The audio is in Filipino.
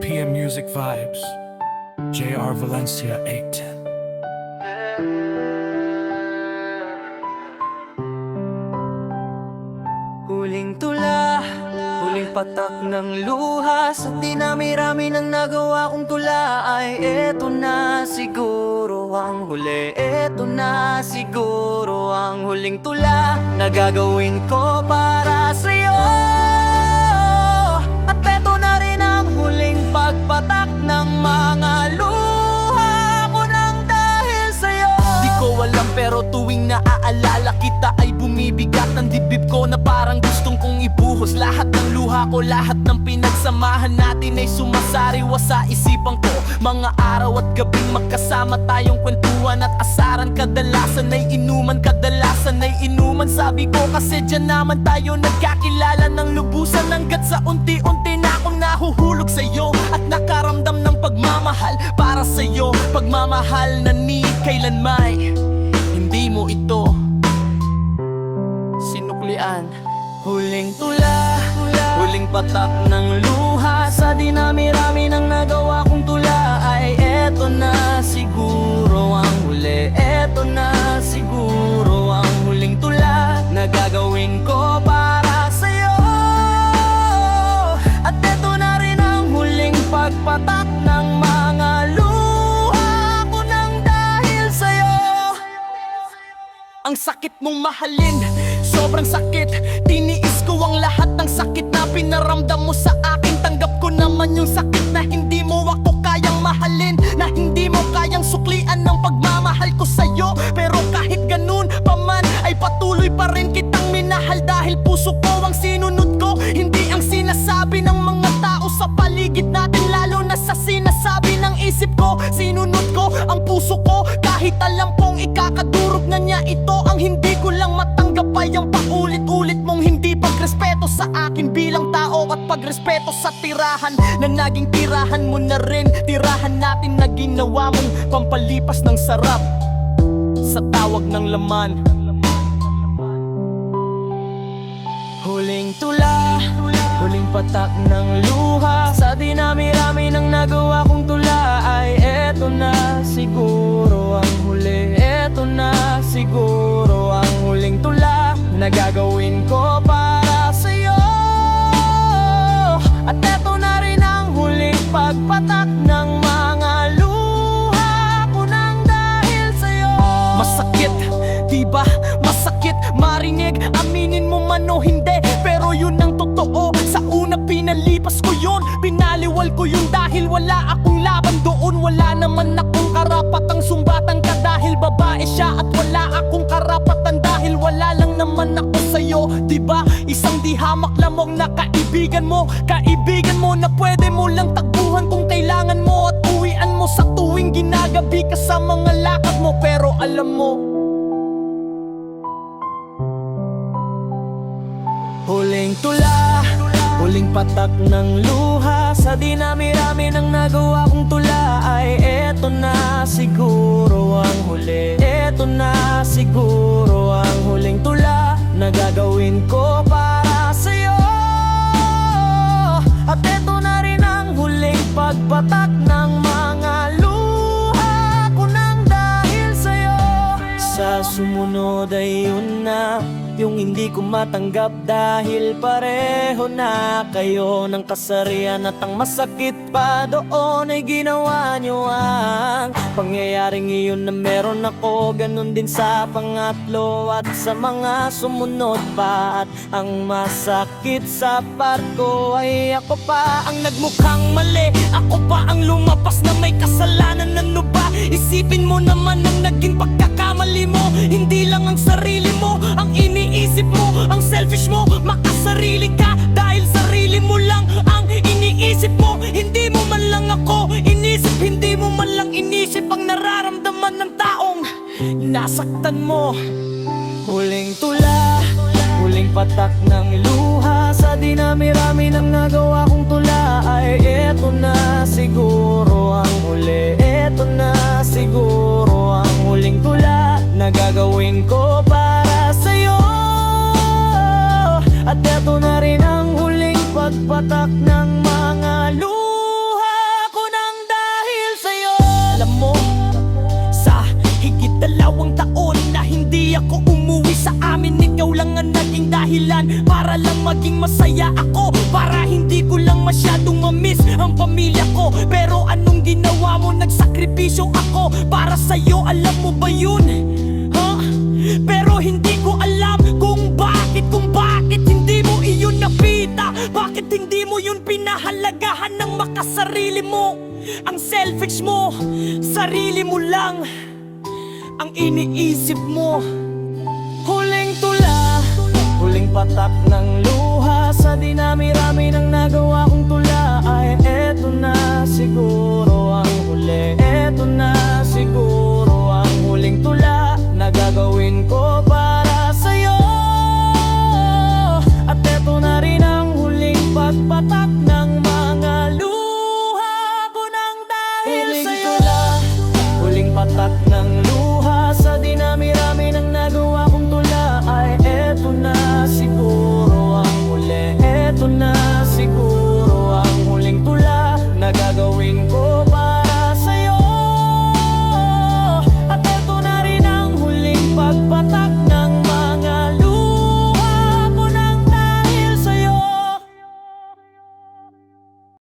PM Music Vibes, JR Valencia 810. Huling tula, huling patak ng luha. Sa dinami-rami ng nagawa kong tula ay eto na siguro ang huli. Eto na siguro ang huling tula na gagawin ko para sa'yo. At eto na rin ang huling pagpatak ng mga luha ko nang dahil sa'yo. Di ko alam pero tuwing naaalala kita ay bumibigat ang dibdib ko na parang gustong kong ibuhos. Lahat ng luha ko, lahat ng pinagsamahan natin ay sumasariwa sa isipan ko. Mga araw at gabing magkasama tayong kwentuhan at asaran. Kadalasan ay inuman, kadalasan ay inuman. Sabi ko kasi dyan naman tayo nagkakilala ng lubusan. Hanggat sa unti-unti na akong nahuhulog sa'yo at nakaramdam ng pagmamahal para sa'yo. Pagmamahal na ni kailanman hindi mo ito sinuklian. Huling tula, huling patak ng luha. Sa dinami-rami ng nagawa kong tula ay eto na siguro ang huli. Eto na siguro ang huling tula na gagawin ko para sa'yo. At eto na rin ang huling pagpatak ng mga luha ko nang dahil sa'yo. Ang sakit mong mahalin, sobrang sakit. Tiniis ko ang lahat ng sakit na pinaramdam mo sa akin. Tanggap ko naman yung sakit na hindi mo ako kayang mahalin, na hindi mo kayang suklian ng pagmamahal ko sa'yo. Pero kahit ganun pa man ay patuloy pa rin kitang minahal. Dahil puso ko ang sinunod ko, hindi ang sinasabi ng mga tao sa paligid natin. Lalo na sa sinasabi ng isip ko, sinunod ko ang puso ko. Kahit alam kong ikakadurog na niya ito. Ang hindi ko lang matanggap ay ang paulit-ulit mong hindi pagrespeto sa akin bilang tao. At pagrespeto sa tirahan na naging tirahan mo na rin. Tirahan natin na ginawa mong pampalipas ng sarap sa tawag ng laman. Huling tula, huling patak ng luha. Sa dinami-rami ng nagawa kong tula ay eto na siguro ang huli. Eto na siguro ang huling tula na gagawin ko para sa'yo. At eto na rin ang huling pagpatak ng mga luha ko nang dahil sa'yo. Masakit, diba? Masakit marinig, aminin mo man o hindi, pero yun ang totoo. Sa una pinalipas ko yun, pinaliwal ko yun dahil wala akong laban doon. Wala naman akong karapatang sumbatan ka dahil babae siya. At wala akong karapatan dahil wala lang naman ako sa'yo. Diba? Isang di hamak lamang na kaibigan mo. Kaibigan mo na pwede mo lang takbuhan kung kailangan mo. At uwian mo sa tuwing ginagabi ka sa mga lakad mo. Pero alam mo, huling tula, huling patak ng luha. Sa dinami-rami ng nagawa kong tula ay eto na siguro ang huli. Eto na siguro ang huling tula na gagawin ko para sa'yo. At eto na rin ang huling pagpatak ng mga luha ko nang dahil sa'yo. Sa sumunod ay yun na yung hindi ko matanggap dahil pareho na kayo ng kasarian. At ang masakit pa doon ay ginawa nyo ang pangyayaring iyon na meron ako. Ganun din sa pangatlo at sa mga sumunod pa. At ang masakit sa part ko ay ako pa ang nagmukhang mali. Ako pa ang lumapas na may kasalanan. Ano ba? Isipin mo naman ang naging pagkakamali mo. Hindi lang ang sarili mo ang iniisip mo, ang selfish mo, makasarili ka dahil sarili mo lang ang iniisip mo. Hindi mo man lang ako inisip, hindi mo man lang inisip ang nararamdaman ng taong nasaktan mo. Huling tula, huling patak ng luha. Sa dinami-rami ng nagawa kong tula ay eto na siguro ang huli. Eto na siguro ang huling tula na gagawin ko para sa'yo. At eto na rin ang huling pagpatak ng mga luha sa'yo, alam mo ba yun? Ha? Pero hindi ko alam kung bakit hindi mo iyon napita. Bakit hindi mo yun pinahalagahan ng makasarili mo? Ang selfish mo, sarili mo lang ang iniisip mo. Huling tula, huling patak ng luha, sa dinami-rami ng nagawa kong tula.